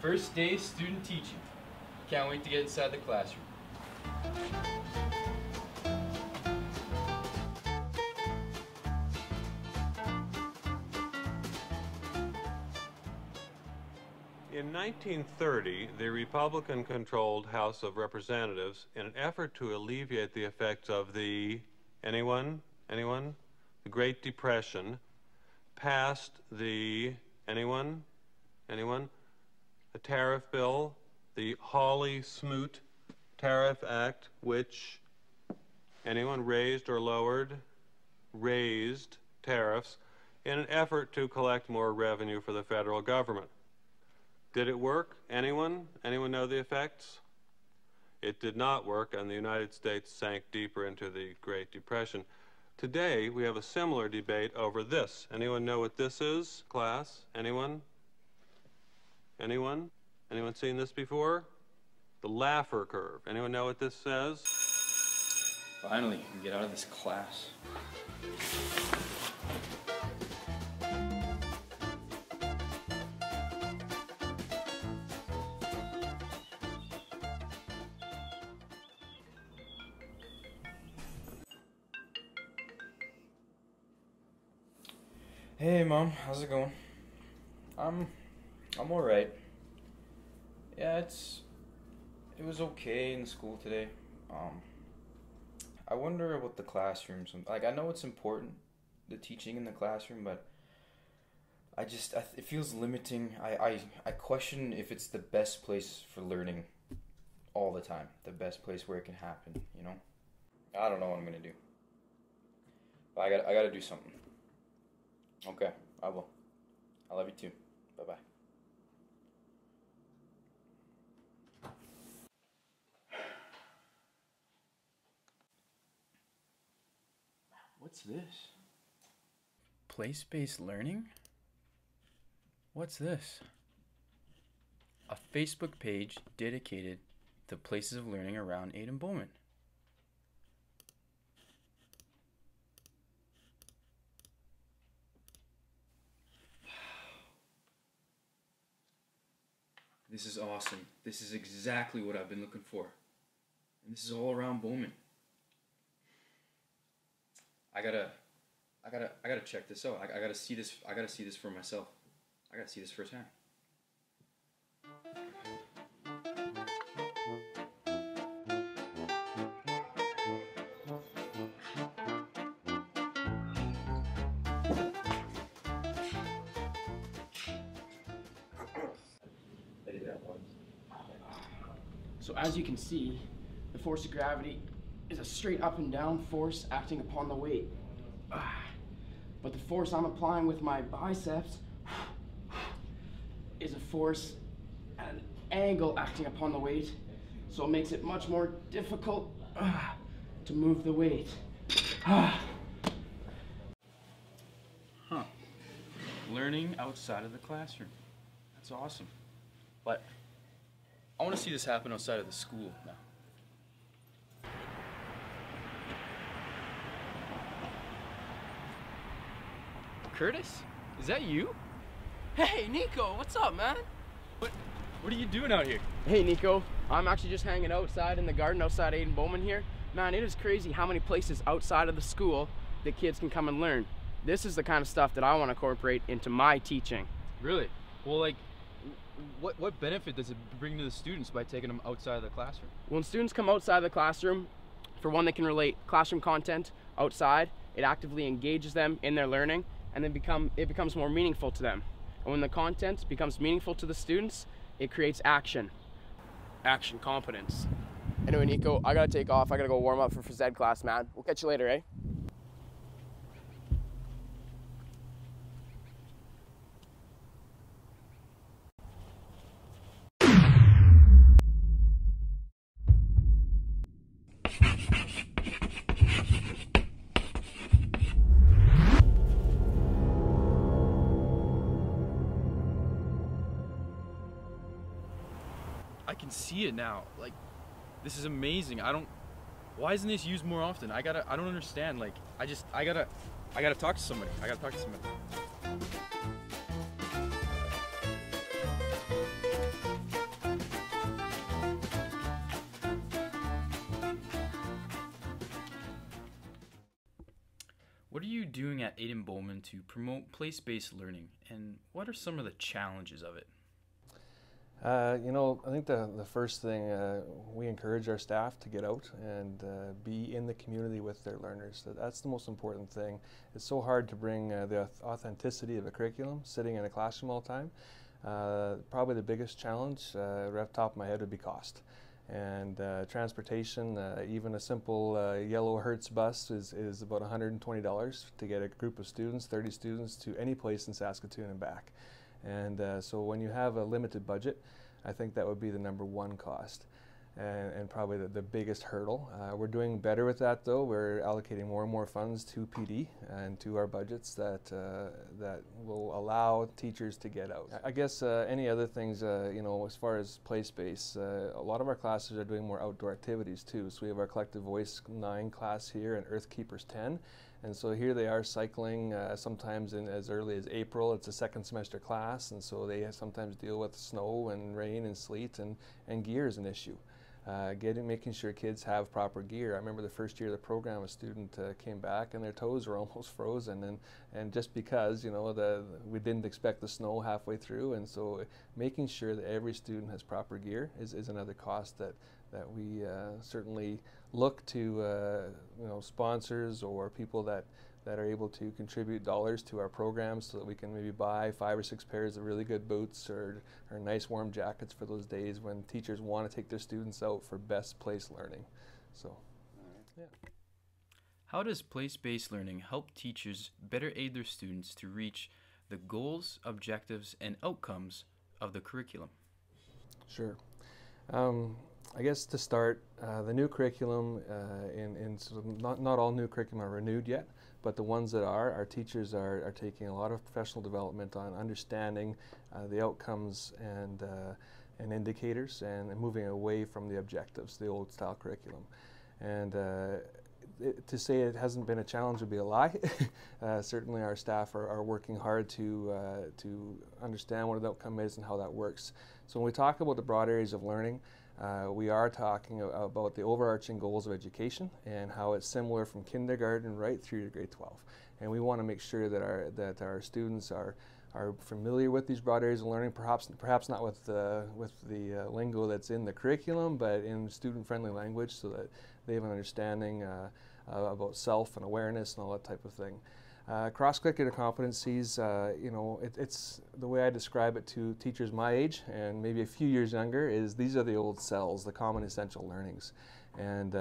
First day student teaching. Can't wait to get inside the classroom. In 1930, the Republican-controlled House of Representatives, in an effort to alleviate the effects of the, anyone? The Great Depression, passed the, anyone? The tariff bill, the Hawley-Smoot Tariff Act, which, anyone, raised or lowered? Raised tariffs in an effort to collect more revenue for the federal government. Did it work? Anyone? Anyone know the effects? It did not work, and the United States sank deeper into the Great Depression. Today, we have a similar debate over this. Anyone know what this is, class? Anyone? Anyone? Anyone seen this before? The Laffer curve. Anyone know what this says? Finally, we can get out of this class. Hey Mom, how's it going? I'm alright. Yeah, it was okay in school today. I wonder about the classrooms. Like, I know it's important, the teaching in the classroom, but it feels limiting. I question if it's the best place for learning all the time, the best place where it can happen, you know? I don't know what I'm gonna do. But I gotta do something. Okay, I will. I love you too. Bye-bye. What's this? Place-based learning? What's this? A Facebook page dedicated to places of learning around Aden Bowman. This is awesome. This is exactly what I've been looking for. And this is all around Bollman. I gotta check this out. I gotta see this for myself. I gotta see this firsthand. So as you can see, the force of gravity is a straight up and down force acting upon the weight. But the force I'm applying with my biceps is a force at an angle acting upon the weight, so it makes it much more difficult to move the weight. Learning outside of the classroom. That's awesome. But I want to see this happen outside of the school now. Curtis? Is that you? Hey Nico, what's up, man? What are you doing out here? Hey Nico, I'm actually just hanging outside in the garden outside Aden Bowman here. Man, it is crazy how many places outside of the school that kids can come and learn. This is the kind of stuff that I want to incorporate into my teaching. Really? Well, like, what benefit does it bring to the students by taking them outside of the classroom? When students come outside of the classroom, for one, they can relate classroom content outside. It actively engages them in their learning, and then it becomes more meaningful to them. And when the content becomes meaningful to the students, it creates action competence. Anyway, Nico, I gotta take off. I gotta go warm up for phys ed class, man. We'll catch you later, eh? I can see it now. Like, this is amazing. Why isn't this used more often? I don't understand. Like, I gotta I gotta talk to somebody. What are you doing at Aden Bowman to promote place-based learning, and what are some of the challenges of it? I think the first thing, we encourage our staff to get out and be in the community with their learners. That's the most important thing. It's so hard to bring the authenticity of a curriculum sitting in a classroom all the time. Probably the biggest challenge, right off the top of my head, would be cost. And transportation, even a simple yellow Hertz bus is about $120 to get a group of students, 30 students, to any place in Saskatoon and back. And so when you have a limited budget, I think that would be the number one cost and probably the biggest hurdle. We're doing better with that though. We're allocating more and more funds to PD and to our budgets that will allow teachers to get out. I guess any other things, as far as play space, a lot of our classes are doing more outdoor activities too. So we have our Collective Voice 9 class here and Earth Keepers 10. And so here they are cycling sometimes in as early as April. It's a second semester class, and so they sometimes deal with snow and rain and sleet, and gear is an issue. Making sure kids have proper gear. I remember the first year of the program, a student came back and their toes were almost frozen, and just because we didn't expect the snow halfway through, and so making sure that every student has proper gear is another cost that we certainly look to sponsors or people that are able to contribute dollars to our programs so that we can maybe buy 5 or 6 pairs of really good boots or nice warm jackets for those days when teachers want to take their students out for best place learning. So, yeah. How does place-based learning help teachers better aid their students to reach the goals, objectives, and outcomes of the curriculum? Sure. I guess to start, the new curriculum, not all new curriculum are renewed yet, but the ones that are, our teachers are taking a lot of professional development on understanding the outcomes and indicators and moving away from the objectives, the old style curriculum. And to say it hasn't been a challenge would be a lie. Certainly our staff are working hard to understand what the outcome is and how that works. So when we talk about the broad areas of learning, we are talking about the overarching goals of education and how it's similar from kindergarten right through to grade 12. And we want to make sure that our students are familiar with these broad areas of learning, perhaps not with the lingo that's in the curriculum, but in student-friendly language, so that they have an understanding about self and awareness and all that type of thing. Cross-curricular competencies, it's the way I describe it to teachers my age and maybe a few years younger is these are the old cells, the common essential learnings. And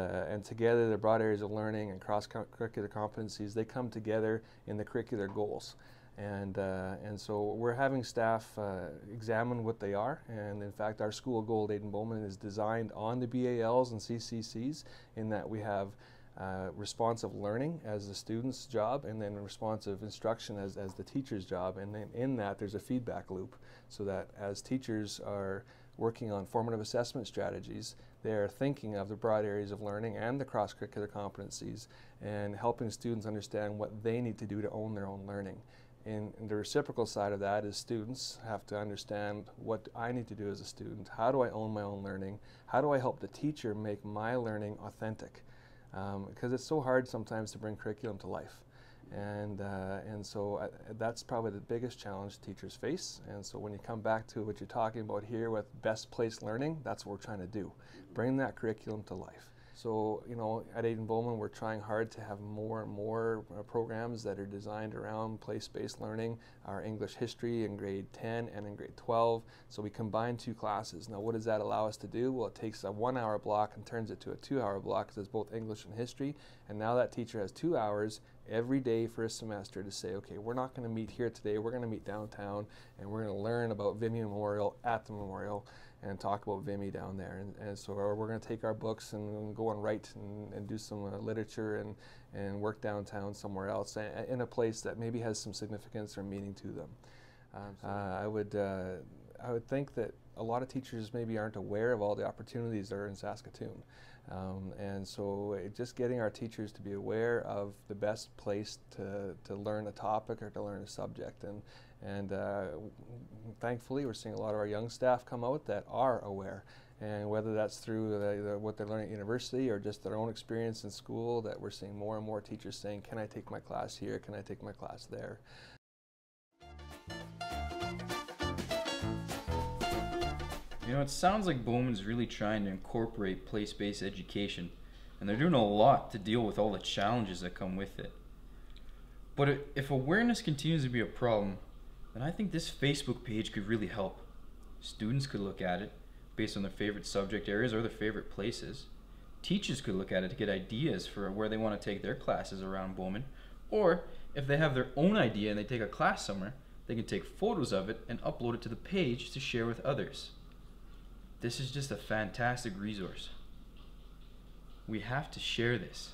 together the broad areas of learning and cross-curricular competencies, they come together in the curricular goals. And so we're having staff examine what they are, and in fact our school goal at Aden Bowman is designed on the BALs and CCCs in that we have responsive learning as the student's job, and then responsive instruction as the teacher's job, and then in that there's a feedback loop so that as teachers are working on formative assessment strategies, they are thinking of the broad areas of learning and the cross-curricular competencies and helping students understand what they need to do to own their own learning. And the reciprocal side of that is students have to understand what I need to do as a student. How do I own my own learning? How do I help the teacher make my learning authentic? Because it's so hard sometimes to bring curriculum to life. And so that's probably the biggest challenge teachers face. And so when you come back to what you're talking about here with best place learning, that's what we're trying to do. Bring that curriculum to life. So, at Aden Bowman, we're trying hard to have more and more programs that are designed around place-based learning, our English history in grade 10 and in grade 12. So we combine 2 classes. Now, what does that allow us to do? Well, it takes a 1-hour block and turns it to a 2-hour block because it's both English and history. And now that teacher has 2 hours every day for a semester to say, okay, we're not going to meet here today, we're going to meet downtown, and we're going to learn about Vimy Memorial at the Memorial and talk about Vimy down there. And so we're going to take our books and go and write and do some literature and work downtown somewhere else in a place that maybe has some significance or meaning to them. I would think that a lot of teachers maybe aren't aware of all the opportunities that are in Saskatoon. And so just getting our teachers to be aware of the best place to learn a topic or to learn a subject. And thankfully we're seeing a lot of our young staff come out that are aware. And whether that's through what they're learning at university or just their own experience in school, that we're seeing more and more teachers saying, can I take my class here, can I take my class there? You know, it sounds like Bowman's really trying to incorporate place-based education, and they're doing a lot to deal with all the challenges that come with it. But if awareness continues to be a problem, then I think this Facebook page could really help. Students could look at it based on their favorite subject areas or their favorite places. Teachers could look at it to get ideas for where they want to take their classes around Bowman, or if they have their own idea and they take a class somewhere, they can take photos of it and upload it to the page to share with others. This is just a fantastic resource. We have to share this.